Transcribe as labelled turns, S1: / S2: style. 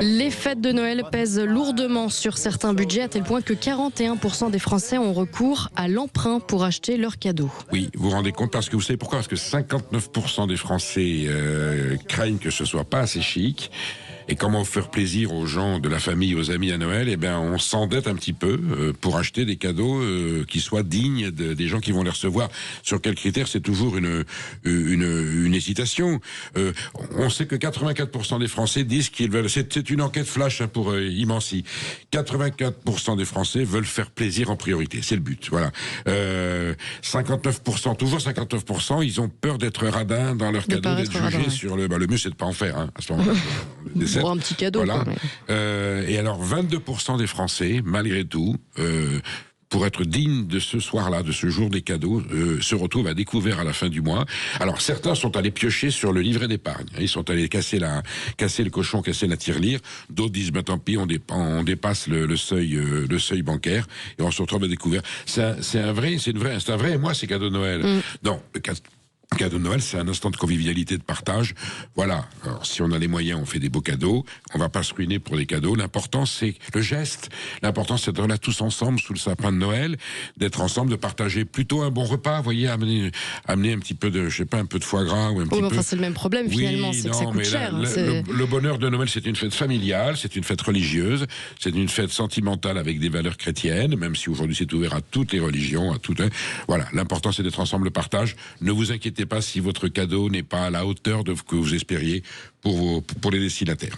S1: Les fêtes de Noël pèsent lourdement sur certains budgets, à tel point que 41% des Français ont recours à l'emprunt pour acheter leurs cadeaux.
S2: Oui, vous vous rendez compte, parce que vous savez pourquoi ? Parce que 59% des Français craignent que ce soit pas assez chic. Et comment faire plaisir aux gens de la famille, aux amis à Noël ? Eh bien, on s'endette un petit peu pour acheter des cadeaux qui soient dignes des gens qui vont les recevoir. Sur quels critères ? C'est toujours une hésitation. On sait que 84% des Français disent qu'ils veulent... C'est une enquête flash pour Imancy. 84% des Français veulent faire plaisir en priorité. C'est le but, voilà. 59%, toujours 59%, ils ont peur d'être radins dans leur cadeau, d'être jugés sur le... le mieux, c'est de pas en faire, hein, à ce moment-là.
S1: Pour un petit cadeau.
S2: Voilà.
S1: Quoi,
S2: et alors, 22% des Français, malgré tout, pour être dignes de ce soir-là, de ce jour des cadeaux, se retrouvent à découvert à la fin du mois. Alors, certains sont allés piocher sur le livret d'épargne. Ils sont allés casser le cochon, casser la tirelire. D'autres disent, tant pis, on dépasse le seuil bancaire et on se retrouve à découvert. C'est un vrai moi, c'est cadeau de Noël. Non, le cadeau de Noël, c'est un instant de convivialité, de partage. Voilà. Alors, si on a les moyens, on fait des beaux cadeaux. On va pas se ruiner pour les cadeaux. L'important, c'est le geste. L'important, c'est d'être là tous ensemble sous le sapin de Noël, d'être ensemble, de partager plutôt un bon repas. Vous voyez, amener un petit peu de, un peu de foie gras ou un petit peu.
S1: Enfin, c'est le même problème finalement, c'est que ça coûte cher.
S2: Le bonheur de Noël, c'est une fête familiale, c'est une fête religieuse, c'est une fête sentimentale avec des valeurs chrétiennes, même si aujourd'hui c'est ouvert à toutes les religions, à toutes. Voilà. L'important, c'est d'être ensemble, le partage. Ne vous inquiétez pas si votre cadeau n'est pas à la hauteur de ce que vous espériez pour les destinataires.